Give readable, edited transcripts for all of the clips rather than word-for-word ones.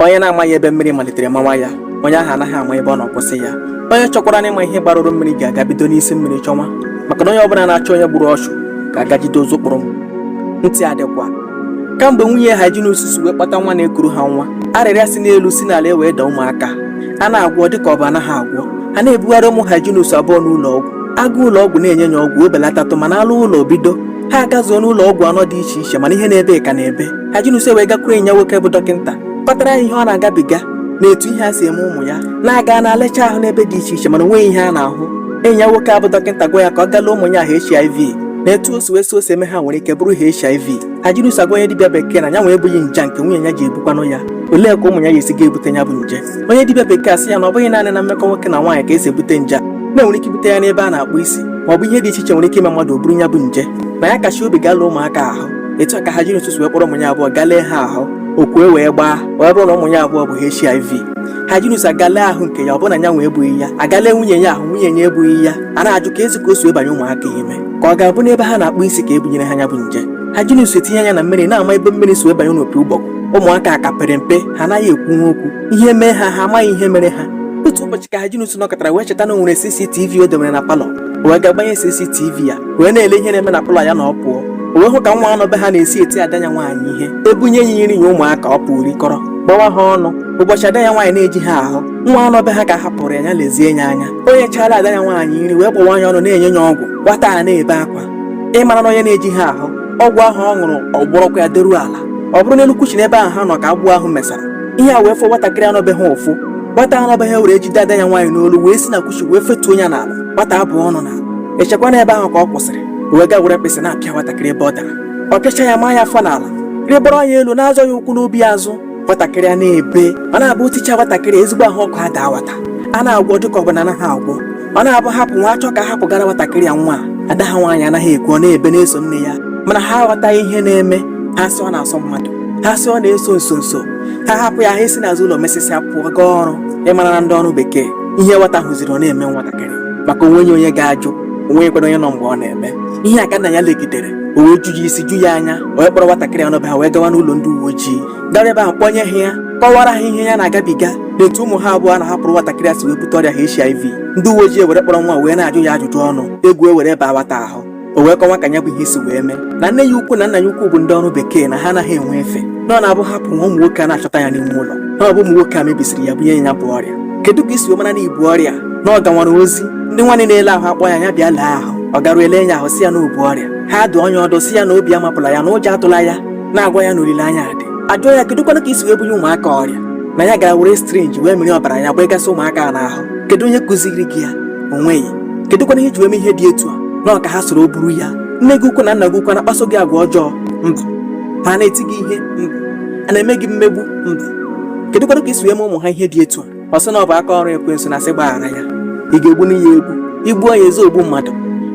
onye na-amaghị ebe mmiri malitere mawa ya onye ahụ anaghị ama ebe ọ na-akwụsị ya. Onye chọkwara n'ịma ihe gbarụrụ mmiri ga-aga bido n'isi mmiri chọnwa, maka na onye ọbụla na-achọ onye gburu ọchụ ga-aga jide ozu kpụrụ m. Ntị adịkwa. Kamgbe nwunye Hyginus wee kpata nwa na-ekuru ha nwa, arịrịa si n'elu si n'ala wee daa ụmụaka. A na-agwọ dịka ọ bụ anaghị agwọ. A na-ebugharị ụmụ Hyginus abụọ n'ụlọ ọgwụ. Aga ụlọ ọgwụ na-enye ya ọgwụ obelatatụ, mana alụ ụlọ bido ha agazuo n'ụlọ ọgwụ anọ dị iche iche, mana ihe na-ebe ka na-ebe. Hyginus wee gakwuru enyi ya nwoke bụ dọkịnta kpatara ya ihe ọ na-agabiga na etu ihe a si eme ụmụ ya, na-aga na-alecha ahụ n'ebe dị iche iche, mana onweghị ihe a na-ahụ. Enyi ya nwoke abụ dọkịnta gwa ya ka ọ gala ụmụ ya ahụ HIV na etu o si eme ha nwere ike bụrụ HIV. Hyginus agwa onye dibịa bekee na ya nwee ebughị nje nke nwunye ya ji ebukwanụ ya. Olee ka ụmụ ya ga-esi ga-ebute ya bụ nje? Onye dibịa bekee asị ya na ọ bụghị naanị na mmekọ nwoke na nwaanyị ka esi ebute nje a, na-enwere ike ibute ya n'ebe a na-akpụ isi, ma ọ bụ ihe dị iche iche nwere ike ime mmadụ o buru ya bụ nje. Na ya kacha obi gala ụmụaka ahụ. Etu a ka Hyginus wee kpọrọ ụmụ ya abụọ galee ha ahụ, okwue wee gbaa wee bụrụ na ụmụ ya abụọ bụ HIV. Hyginus agalee ahụ nke ya, ọ bụ na ya nwee ebughị ya, agalee nwunye ya ahụ, nwunye ya ebughị ya. A na-ajụ ka ezi ka o si ebanye ụmụaka ime, ka ọ ga-abụ n'ebe ha na-akpụ isi ka ebunyere ha ya bụ nje. Hyginus etinye anya na mmiri na-ama ebe mmiri si ebanye n'opi ụgbọgụ. Ụmụaka ka pere mpe, ha anaghị ekwu okwu, ihe mee ha amaghị ihe mere ha. Otu ụbọchị ka Hyginus nọkọtara wee cheta na o nwere CCTV o debere na palọ, wee ga-agbanye CCTV ya wee na-ele ihe na-eme na palọ ya na ọ pụọ. O wee hụ ka nwa anọ be ha na-esi eti ada ya nwaanyị ihe, ebunye ya nri ya ụmụaka ọ pụrụ rikọrọ, gbawa ha ọnụ. Ụbọchị ada ya nwaanyị na-eji ha ahụ, nwa anọ be ha ka hapụrụ ya lezie ya anya. Onye chara ada ya nwaanyị nri wee gbawa anya ọnụ na-enye ya ọgwụ, nwata a na-ebe akwa. Ịmara na onye na-eji ha ahụ, ọgwụ ahụ ọ ṅụrụ ọ gbọrọkwa ya deruo ala. Ọ bụrụ n'elu kuchi n'ebe ahụ ha nọ ka agbụ ahụ mesara. Ihe a wee fụ nwatakịrị anọbe ha ụfụ. Nwata anọbe ha were jide ada ya nwaanyị n'olu wee si na kuchi wee fetuo ya n'ala. Nwata abụọ ọnụ n'ala. Echekwa n'ebe ahụ ka ọ kwụsịrị, wee gaa were mkpịsị na-apịa nwatakịrị ebe ọ dara. Ọ pịacha ya maa ya afọ n'ala, rịbọrọ ya elu na-azọ ya ụkwụ n'obi azụ. Nwatakịrị a na-ebe, ọ na-abụ ticha nwatakịrị ezigbo ahụ ọkụ ada awata. A na-agwọ dịka ọ bụ na anaghị agwọ. Ọ na-abụ hapụ nwa achọ ka hapụ gara nwatakịrị ya nwa. Ada ha nwaanyị anaghị ekwu, ọ na-ebe na-eso nne ya, mana ha aghọtaghị ihe na-eme. Ha sị ọ na-asọ mmadụ, ha sị ọ na-eso nso, ha hapụ ya ha esi n'azụ ụlọ mesịsịa pụọ gaa ọrụ. Ịmara na ndị ọrụ bekee ihe nwata hụziri ọ na-eme nwatakịrị, maka onweghị onye ga-ajụ, onweghịkwana onye nọ mgbe ọ na-eme ihe a. Ka nna ya legidere, o wee juji isi ju ya anya, o wee kpọrọ nwatakịrị ọnọbe ha wee gawa n'ụlọ ndị uwe ojii. Gara ebe ahụ kpọnye ha ya, kọwara ha ihe ya na-agabiga na etu ụmụ ha abụọ na-ahapụrụ nwatakịrị a si wee bute ọrịa HIV. Ndị uwe ojii were kpọrọ nwa wee na-ajụ ya ajụjụ ọnụ, egwu ewere baa nwata ahụ. O wee kọwa ka ya bụ ihe si wee mee, na nne ya ukwu na nna ya ukwu bụ ndị ọrụ bekee na ha anaghị enwe efe, na ọ na-abụ hapụ nwa ụmụ nwoke a na-achọta ya n'ime ụlọ, na ọ bụ ụmụ nwoke a mebisiri ya bunye ya bụ ọrịa. Kedu ka isi wee mara na ibu ọrịa? Na ọ gawara ozi ndị nwanne na-ele ahụ akpọ ya bịa lee ahụ. Ọ gara ele ya ahụ si ya na obu ọrịa. Ha dụ onye ọdụ si ya na obi amapụla ya na ụjọ atụla ya, na-agwa ya na olileanya dị. Ajụọ ya kedụ kwana ka isi wee bunye ụmụaka ọrịa, na ya gara were strinji wee mmiri ọbara ya gbagasị ụmụaka a n'ahụ. Kedu onye kụziri gị ya? Onweghị. Kedu kwana ihe ji wee mee ihe dị etu a? Na ọ ka ha soro buru ya. Nne gị ukwu na nna gị ukwu na-akpaso gị agwa ọjọọ? Mba. Ha na-eti gị ihe? Mba. A na-eme gị mmegbu? Mba. Kedu kwana ka isi wee mee ụmụ ha ihe dị etu a? Ọ sị na ọ bụ aka ọrụ ekwensu na asị gbaghara ya. Ị ga-egbu n'iya egwu, igbuo ya ezi ogbu mmadụ.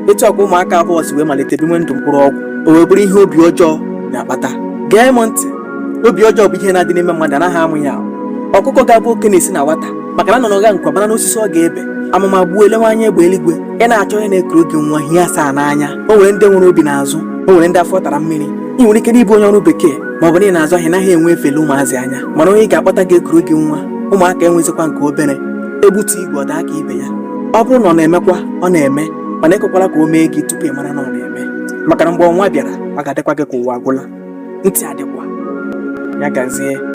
Etu a ka ụmụaka abụọ si wee malite binwe ndụ mkpụrụ ọgwụ, o wee bụrụ ihe obi ọjọọ na-akpata. Gee m ntị, obi ọjọọ bụ ihe na-adị n'ime mmadụ, anaghị amụ ya. Ọkụkọ ga-abụ oke na-esi na nwata, maka na nọ n'ọga nkwa mana n'osisi ọ ga-ebe. Amụma gbuo elewe anya egbe eluigwe, ị na-achọ onye na-ekuru gị nwa ihe asaa n'anya. O nwere ndị nwere obi n'azụ, o nwere ndị afọ tara mmiri. Ị nwere ike n'ịbụ onye ọrụ bekee, ma ọ bụ na ị na-azụ ahịa naghị enwe efele ụmụazị anya, mana onye ga-akpọta gị ekuru gị nwa. Ụmụaka enwezikwa nke obere, egbutu igwe ọ daa ka ibe ya. Ọ bụrụ na ọ na-emekwa, ọ na-eme, mana ekwekwala ka o mee gị tupu ị mara na ọ na-eme, maka na mgbe ọnwa bịara ọ ga-adịkwa gị ka ụwa agwụla. Ntị adịkwa ya gazie.